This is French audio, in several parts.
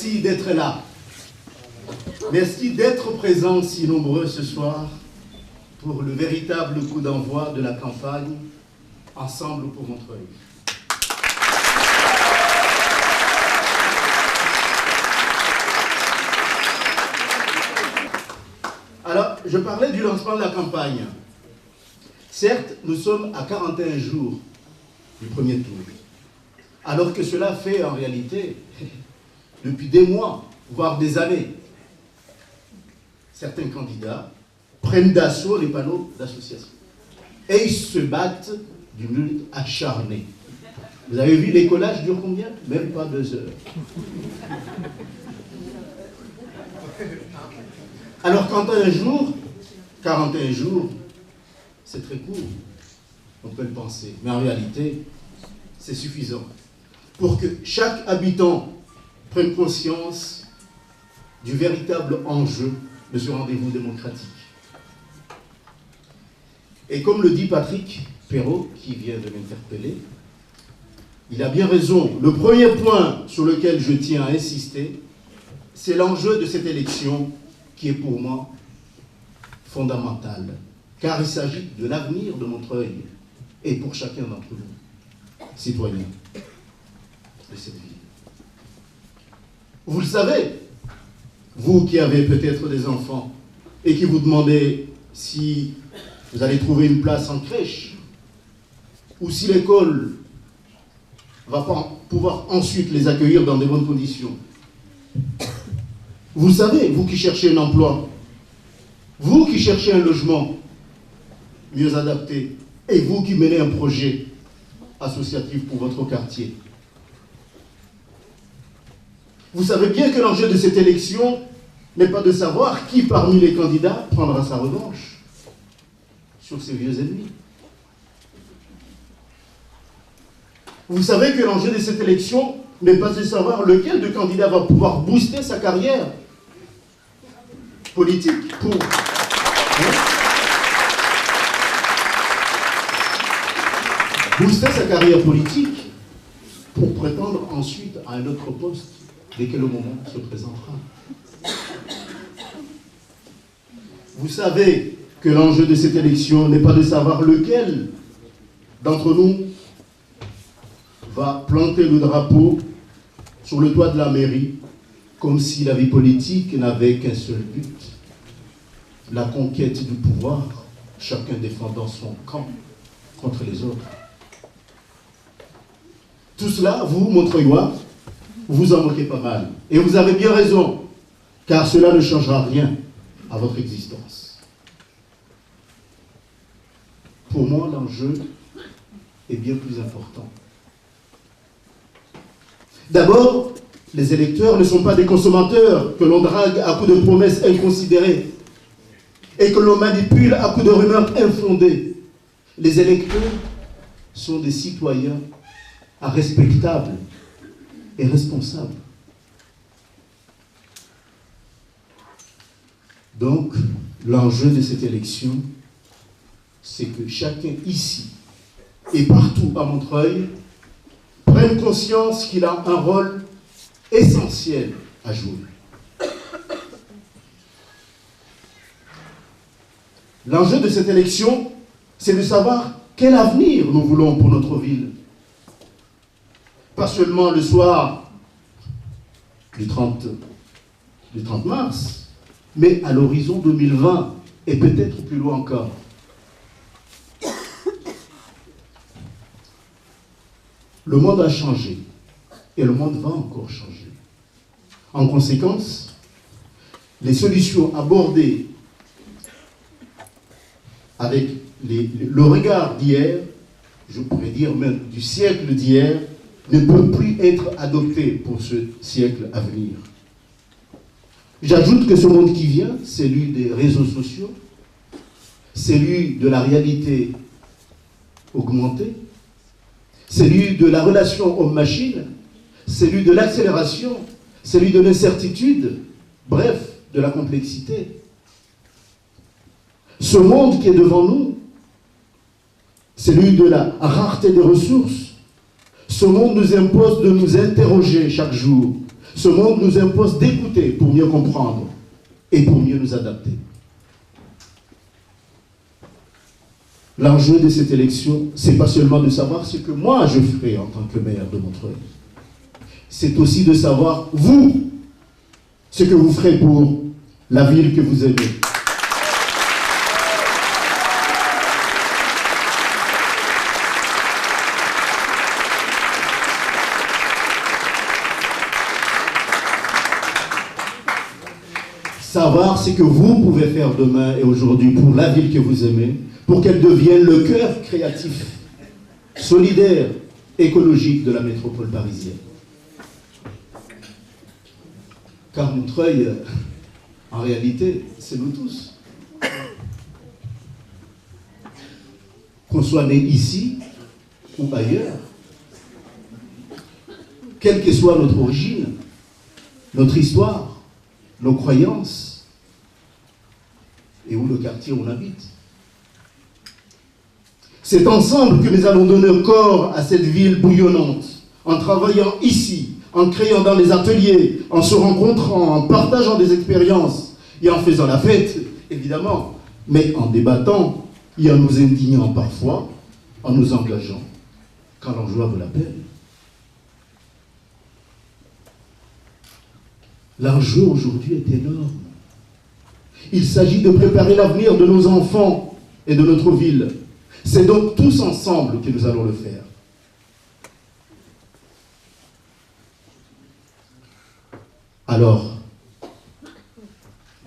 Merci d'être là. Merci d'être présents si nombreux ce soir pour le véritable coup d'envoi de la campagne Ensemble pour Montreuil. Alors, je parlais du lancement de la campagne. Certes, nous sommes à 41 jours du premier tour, alors que cela fait en réalité depuis des mois, voire des années. Certains candidats prennent d'assaut les panneaux d'association et ils se battent d'une lutte acharnée. Vous avez vu, les collages durent combien? Même pas 2 heures. Alors 41 jours, c'est très court, on peut le penser, mais en réalité, c'est suffisant pour que chaque habitant prenne conscience du véritable enjeu de ce rendez-vous démocratique. Et comme le dit Patrick Perrault, qui vient de m'interpeller, il a bien raison. Le premier point sur lequel je tiens à insister, c'est l'enjeu de cette élection qui est pour moi fondamental, car il s'agit de l'avenir de Montreuil et pour chacun d'entre nous, citoyens de cette ville. Vous le savez, vous qui avez peut-être des enfants et qui vous demandez si vous allez trouver une place en crèche ou si l'école va pouvoir ensuite les accueillir dans de bonnes conditions. Vous savez, vous qui cherchez un emploi, vous qui cherchez un logement mieux adapté, et vous qui menez un projet associatif pour votre quartier. Vous savez bien que l'enjeu de cette élection n'est pas de savoir qui parmi les candidats prendra sa revanche sur ses vieux ennemis. Vous savez que l'enjeu de cette élection n'est pas de savoir lequel de candidats va pouvoir booster sa carrière politique pour... booster sa carrière politique pour prétendre ensuite à un autre poste dès que le moment se présentera. Vous savez que l'enjeu de cette élection n'est pas de savoir lequel d'entre nous va planter le drapeau sur le toit de la mairie, comme si la vie politique n'avait qu'un seul but, la conquête du pouvoir, chacun défendant son camp contre les autres. Tout cela, vous, Montreuillois, vous en moquez pas mal. Et vous avez bien raison, car cela ne changera rien à votre existence. Pour moi, l'enjeu est bien plus important. D'abord, les électeurs ne sont pas des consommateurs que l'on drague à coups de promesses inconsidérées et que l'on manipule à coups de rumeurs infondées. Les électeurs sont des citoyens respectables et responsables. Donc, l'enjeu de cette élection, c'est que chacun ici et partout à Montreuil prenne conscience qu'il a un rôle essentiel à jouer. L'enjeu de cette élection, c'est de savoir quel avenir nous voulons pour notre ville. Pas seulement le soir du 30 mars, mais à l'horizon 2020 et peut-être plus loin encore. Le monde a changé et le monde va encore changer. En conséquence, les solutions abordées avec le regard d'hier, je pourrais dire même du siècle d'hier, ne peuvent plus être adoptées pour ce siècle à venir. J'ajoute que ce monde qui vient, celui des réseaux sociaux, celui de la réalité augmentée, celui de la relation homme-machine, celui de l'accélération, celui de l'incertitude, bref, de la complexité. Ce monde qui est devant nous, celui de la rareté des ressources, ce monde nous impose de nous interroger chaque jour Ce monde nous impose d'écouter pour mieux comprendre et pour mieux nous adapter. L'enjeu de cette élection, c'est pas seulement de savoir ce que moi je ferai en tant que maire de Montreuil. C'est aussi de savoir, vous, ce que vous ferez pour la ville que vous aimez. Savoir ce que vous pouvez faire demain et aujourd'hui pour la ville que vous aimez, pour qu'elle devienne le cœur créatif, solidaire, écologique de la métropole parisienne. Car Montreuil, en réalité, c'est nous tous. Qu'on soit né ici ou ailleurs, quelle que soit notre origine, notre histoire, nos croyances, et où le quartier où on habite. C'est ensemble que nous allons donner corps à cette ville bouillonnante, en travaillant ici, en créant dans les ateliers, en se rencontrant, en partageant des expériences et en faisant la fête, évidemment, mais en débattant et en nous indignant parfois, en nous engageant quand l'enjeu vaut la peine. L'enjeu aujourd'hui est énorme. Il s'agit de préparer l'avenir de nos enfants et de notre ville. C'est donc tous ensemble que nous allons le faire. Alors,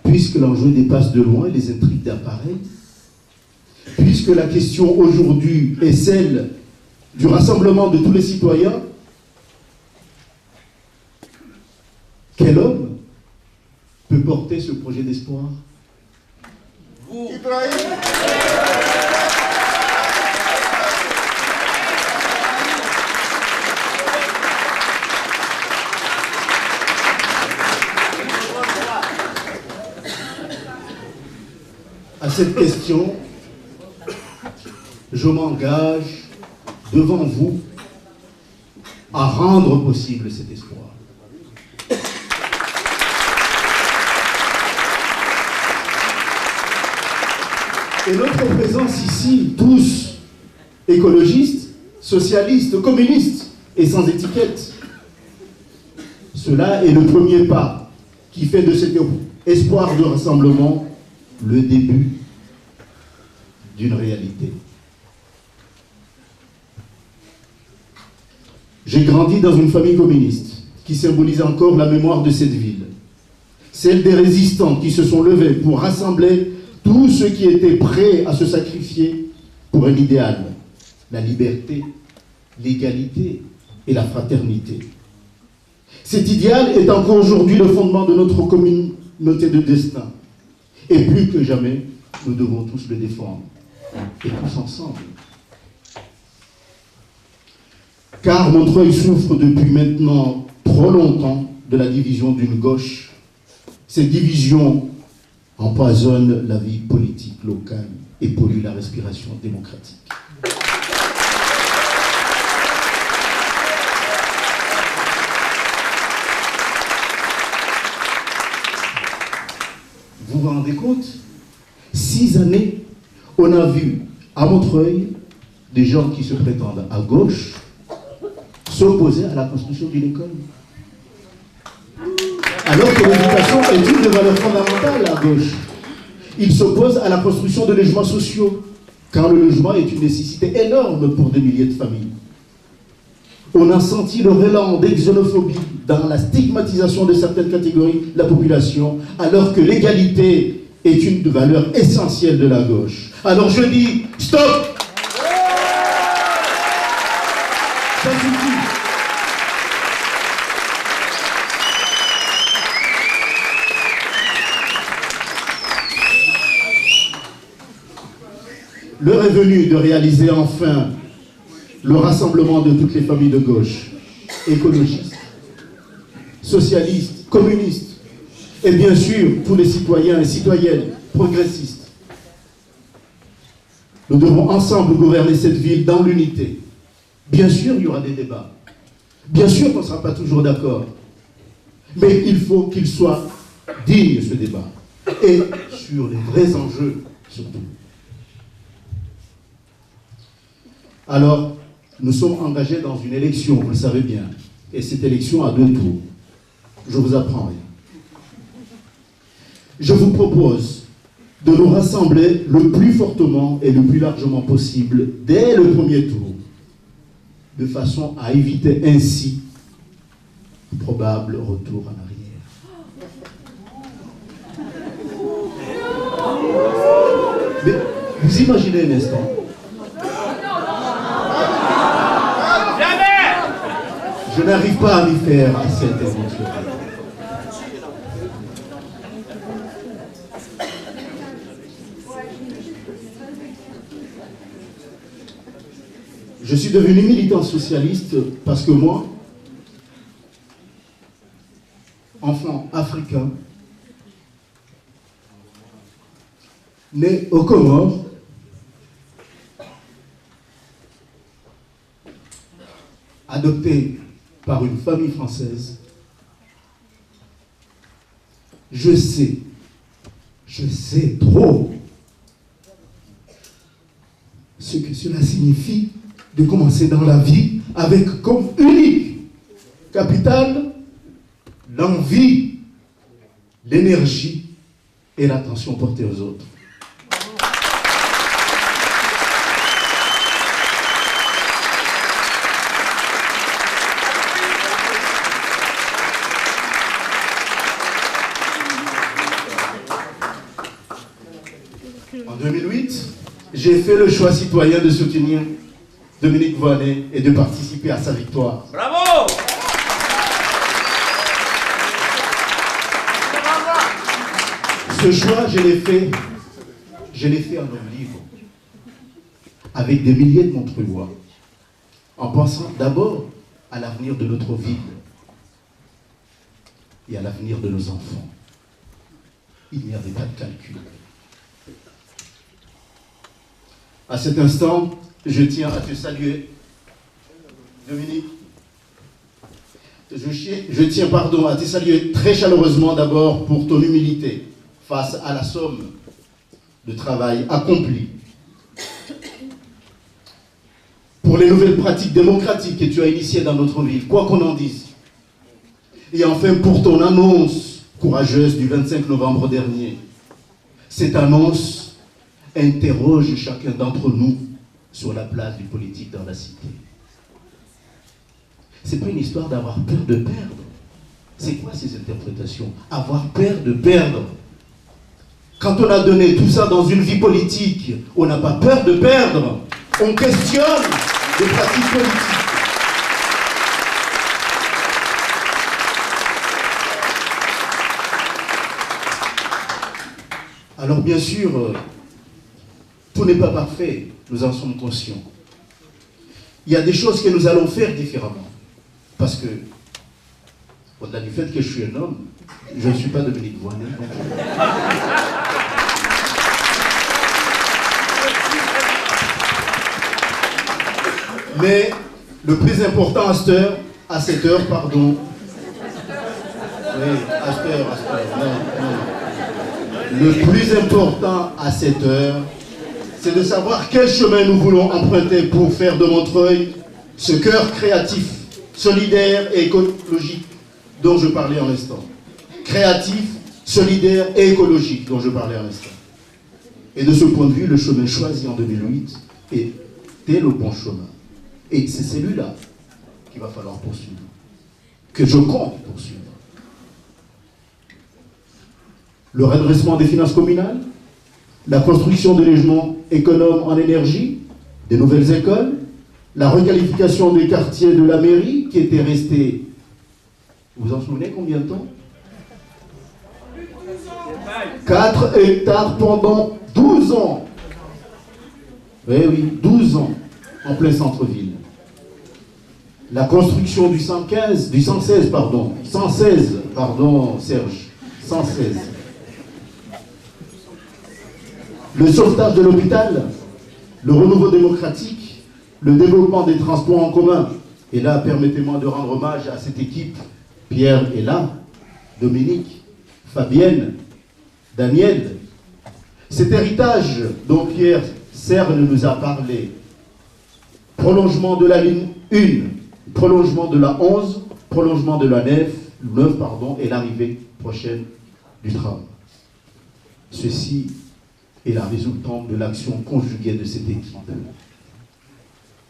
puisque l'enjeu dépasse de loin les intrigues d'appareil, puisque la question aujourd'hui est celle du rassemblement de tous les citoyens, quel homme peut porter ce projet d'espoir? Vous. À cette question, je m'engage devant vous à rendre possible cet espoir. Et notre présence ici, tous, écologistes, socialistes, communistes et sans étiquette, cela est le premier pas qui fait de cet espoir de rassemblement le début d'une réalité. J'ai grandi dans une famille communiste qui symbolise encore la mémoire de cette ville, celle des résistants qui se sont levés pour rassembler tous ceux qui étaient prêts à se sacrifier pour un idéal, la liberté, l'égalité et la fraternité. Cet idéal est encore aujourd'hui le fondement de notre communauté de destin. Et plus que jamais, nous devons tous le défendre, et tous ensemble. Car Montreuil souffre depuis maintenant trop longtemps de la division d'une gauche. Cette division empoisonne la vie politique locale et pollue la respiration démocratique. Vous vous rendez compte? 6 années, on a vu à Montreuil des gens qui se prétendent à gauche s'opposer à la construction d'une école. Alors que l'éducation est une des valeurs fondamentales à gauche. Ils s'opposent à la construction de logements sociaux, car le logement est une nécessité énorme pour des milliers de familles. On a senti le relan d'xénophobie dans la stigmatisation de certaines catégories de la population, alors que l'égalité est une valeur essentielle de la gauche. Alors je dis, stop! Ça suffit. L'heure est venue de réaliser enfin le rassemblement de toutes les familles de gauche, écologistes, socialistes, communistes, et bien sûr tous les citoyens et citoyennes progressistes. Nous devons ensemble gouverner cette ville dans l'unité. Bien sûr, il y aura des débats. Bien sûr qu'on ne sera pas toujours d'accord. Mais il faut qu'il soit digne, ce débat. Et sur les vrais enjeux, surtout. Alors, nous sommes engagés dans une élection, vous le savez bien. Et cette élection a 2 tours. Je vous apprends rien. Je vous propose de nous rassembler le plus fortement et le plus largement possible dès le premier tour, de façon à éviter ainsi un probable retour en arrière. Mais vous imaginez un instant. Je n'arrive pas à m'y faire à cette intervention. Je suis devenu militant socialiste parce que moi, enfant africain, né aux Comores, adopté par une famille française, je sais trop ce que cela signifie de commencer dans la vie avec comme unique capital l'envie, l'énergie et l'attention portée aux autres. En 2008, j'ai fait le choix citoyen de soutenir Dominique Voynet et de participer à sa victoire. Bravo! Ce choix, je l'ai fait en homme libre, avec des milliers de Montreuillois, en pensant d'abord à l'avenir de notre ville et à l'avenir de nos enfants. Il n'y avait pas de calcul. À cet instant, je tiens à te saluer, Dominique. Je tiens à te saluer très chaleureusement d'abord pour ton humilité face à la somme de travail accompli, pour les nouvelles pratiques démocratiques que tu as initiées dans notre ville, quoi qu'on en dise. Et enfin pour ton annonce courageuse du 25 novembre dernier. Cette annonce interroge chacun d'entre nous sur la place du politique dans la cité. Ce n'est pas une histoire d'avoir peur de perdre. C'est quoi ces interprétations? Avoir peur de perdre. Quand on a donné tout ça dans une vie politique, on n'a pas peur de perdre. On questionne les pratiques politiques. Alors bien sûr, tout n'est pas parfait, nous en sommes conscients. Il y a des choses que nous allons faire différemment. Parce que, au-delà du fait que je suis un homme, je ne suis pas Dominique Voynet. Mais le plus important à cette heure, pardon. Oui, à cette heure, non. Le plus important à cette heure, c'est de savoir quel chemin nous voulons emprunter pour faire de Montreuil ce cœur créatif, solidaire et écologique dont je parlais en l'instant. Créatif, solidaire et écologique dont je parlais en l'instant. Et de ce point de vue, le chemin choisi en 2008 était le bon chemin. Et c'est celui-là qu'il va falloir poursuivre, que je compte poursuivre. Le redressement des finances communales, la construction de logements économes en énergie, des nouvelles écoles, la requalification des quartiers de la mairie qui étaient restés, vous en souvenez combien de temps? 4 hectares pendant 12 ans. Oui, 12 ans en plein centre-ville. La construction du 116, Serge, 116. Le sauvetage de l'hôpital, le renouveau démocratique, le développement des transports en commun. Et là, permettez-moi de rendre hommage à cette équipe. Pierre est là, Dominique, Fabienne, Daniel. Cet héritage dont Pierre Cerne nous a parlé, prolongement de la ligne 1, prolongement de la 11, prolongement de la 9, et l'arrivée prochaine du tram. Ceci est la résultante de l'action conjuguée de cette équipe.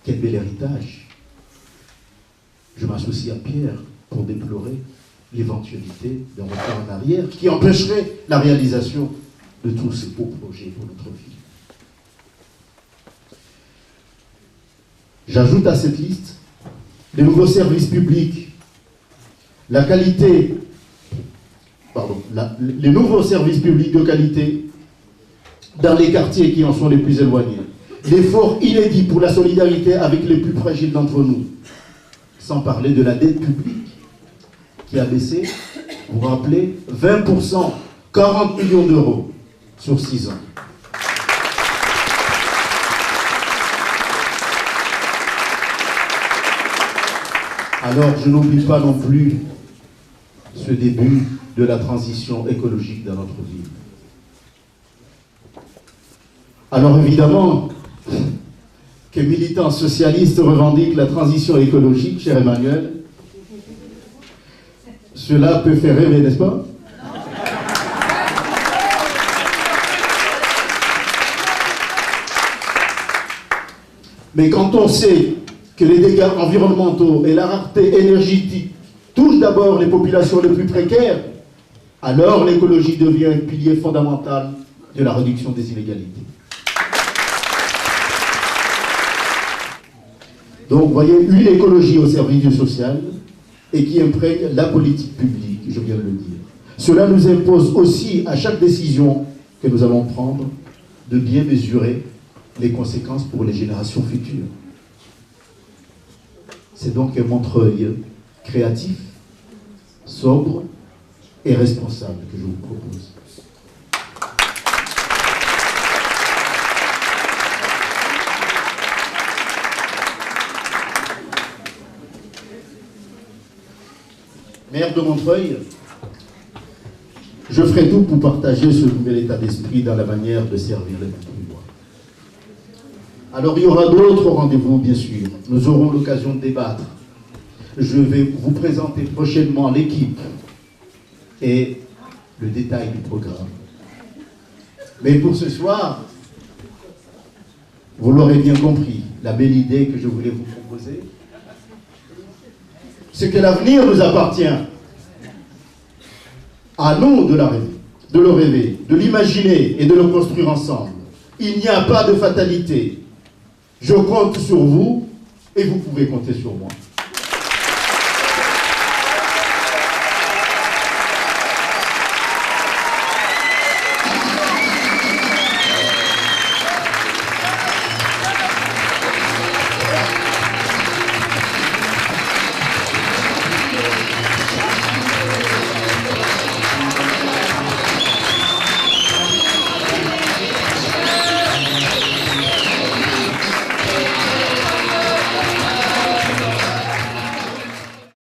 Quel bel héritage! Je m'associe à Pierre pour déplorer l'éventualité d'un retour en arrière qui empêcherait la réalisation de tous ces beaux projets pour notre ville. J'ajoute à cette liste les nouveaux services publics, la qualité, les nouveaux services publics de qualité dans les quartiers qui en sont les plus éloignés, l'effort inédit pour la solidarité avec les plus fragiles d'entre nous, sans parler de la dette publique qui a baissé, vous vous rappelez, 20%, 40 millions d'euros sur 6 ans. Alors, je n'oublie pas non plus ce début de la transition écologique dans notre ville. Alors évidemment, que militants socialistes revendiquent la transition écologique, cher Emmanuel, cela peut faire rêver, n'est-ce pas? Mais quand on sait que les dégâts environnementaux et la rareté énergétique touchent d'abord les populations les plus précaires, alors l'écologie devient un pilier fondamental de la réduction des inégalités. Donc, vous voyez, une écologie au service du social et qui imprègne la politique publique, je viens de le dire. Cela nous impose aussi, à chaque décision que nous allons prendre, de bien mesurer les conséquences pour les générations futures. C'est donc un Montreuil créatif, sobre et responsable que je vous propose. Maire de Montreuil, je ferai tout pour partager ce nouvel état d'esprit dans la manière de servir les Montreuillois. Alors il y aura d'autres rendez-vous, bien sûr. Nous aurons l'occasion de débattre. Je vais vous présenter prochainement l'équipe et le détail du programme. Mais pour ce soir, vous l'aurez bien compris, la belle idée que je voulais vous proposer, c'est que l'avenir nous appartient. À nous de le rêver, de l'imaginer et de le construire ensemble. Il n'y a pas de fatalité. Je compte sur vous et vous pouvez compter sur moi.